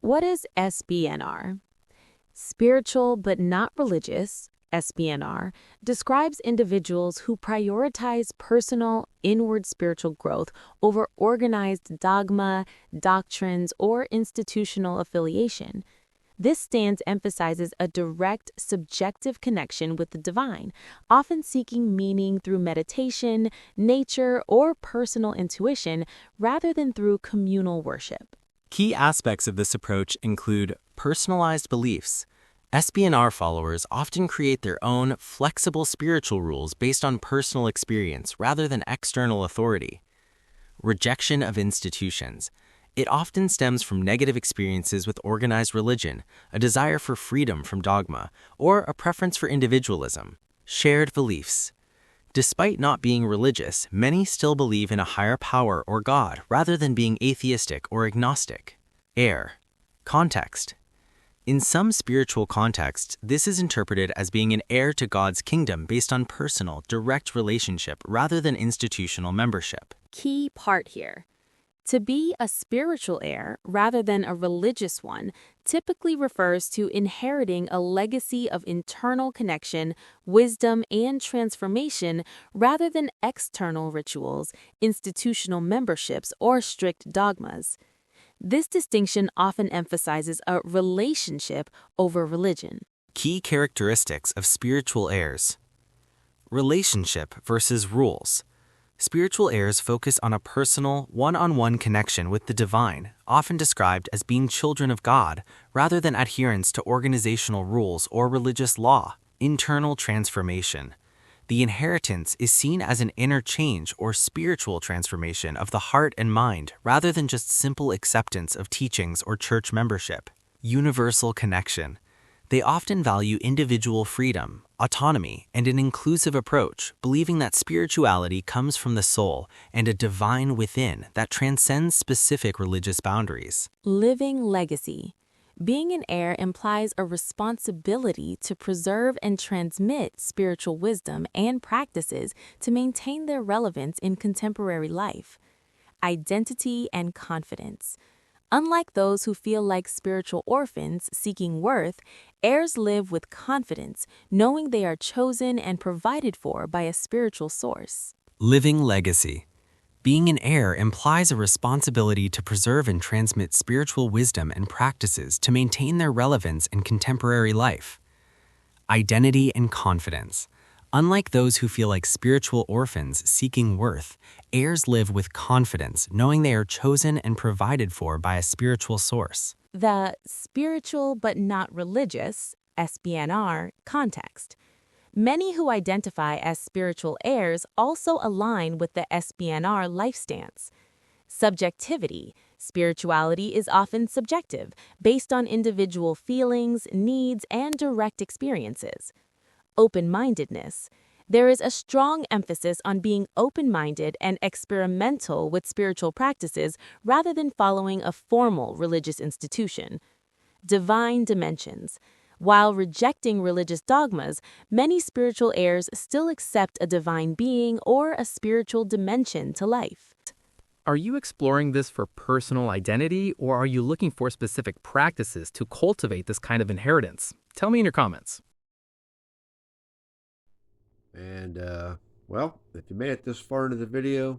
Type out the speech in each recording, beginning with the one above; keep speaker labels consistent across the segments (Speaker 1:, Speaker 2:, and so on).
Speaker 1: What is Sbnr? Spiritual but not religious, Sbnr, describes individuals who prioritize personal, inward spiritual growth over organized dogma, doctrines, or institutional affiliation. This stance emphasizes a direct, subjective connection with the divine, often seeking meaning through meditation, nature, or personal intuition rather than through communal worship.
Speaker 2: Key aspects of this approach include personalized beliefs. SBNR followers often create their own flexible spiritual rules based on personal experience rather than external authority. Rejection of institutions. It often stems from negative experiences with organized religion, a desire for freedom from dogma, or a preference for individualism. Shared beliefs. Despite not being religious, many still believe in a higher power or God rather than being atheistic or agnostic. Heir. Context. In some spiritual contexts, this is interpreted as being an heir to God's kingdom based on personal, direct relationship rather than institutional membership.
Speaker 1: Key part here. To be a spiritual heir rather than a religious one typically refers to inheriting a legacy of internal connection, wisdom, and transformation rather than external rituals, institutional memberships, or strict dogmas. This distinction often emphasizes a relationship over religion.
Speaker 2: Key characteristics of spiritual heirs. Relationship versus rules. Spiritual heirs focus on a personal, one-on-one connection with the divine, often described as being children of God, rather than adherence to organizational rules or religious law. Internal transformation. The inheritance is seen as an inner change or spiritual transformation of the heart and mind, rather than just simple acceptance of teachings or church membership. Universal connection. They often value individual freedom, autonomy, and an inclusive approach, believing that spirituality comes from the soul and a divine within that transcends specific religious boundaries.
Speaker 1: Living legacy. Being an heir implies a responsibility to preserve and transmit spiritual wisdom and practices to maintain their relevance in contemporary life. Identity and confidence. Unlike those who feel like spiritual orphans seeking worth, heirs live with confidence, knowing they are chosen and provided for by a spiritual source.
Speaker 2: Living legacy. Being an heir implies a responsibility to preserve and transmit spiritual wisdom and practices to maintain their relevance in contemporary life. Identity and confidence. Unlike those who feel like spiritual orphans seeking worth, heirs live with confidence, knowing they are chosen and provided for by a spiritual source.
Speaker 1: The spiritual but not religious, Sbnr, context. Many who identify as spiritual heirs also align with the Sbnr life stance. Subjectivity. Spirituality is often subjective, based on individual feelings, needs, and direct experiences. Open-mindedness. There is a strong emphasis on being open-minded and experimental with spiritual practices rather than following a formal religious institution. Divine dimensions. While rejecting religious dogmas, many spiritual heirs still accept a divine being or a spiritual dimension to life.
Speaker 3: Are you exploring this for personal identity, or are you looking for specific practices to cultivate this kind of inheritance? Tell me in your comments.
Speaker 4: And, well, if you made it this far into the video,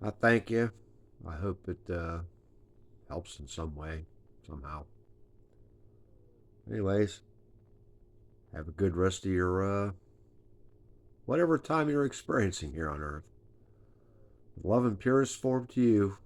Speaker 4: I thank you. I hope it helps in some way, somehow. Anyways, have a good rest of your, whatever time you're experiencing here on Earth. Love and purest form to you.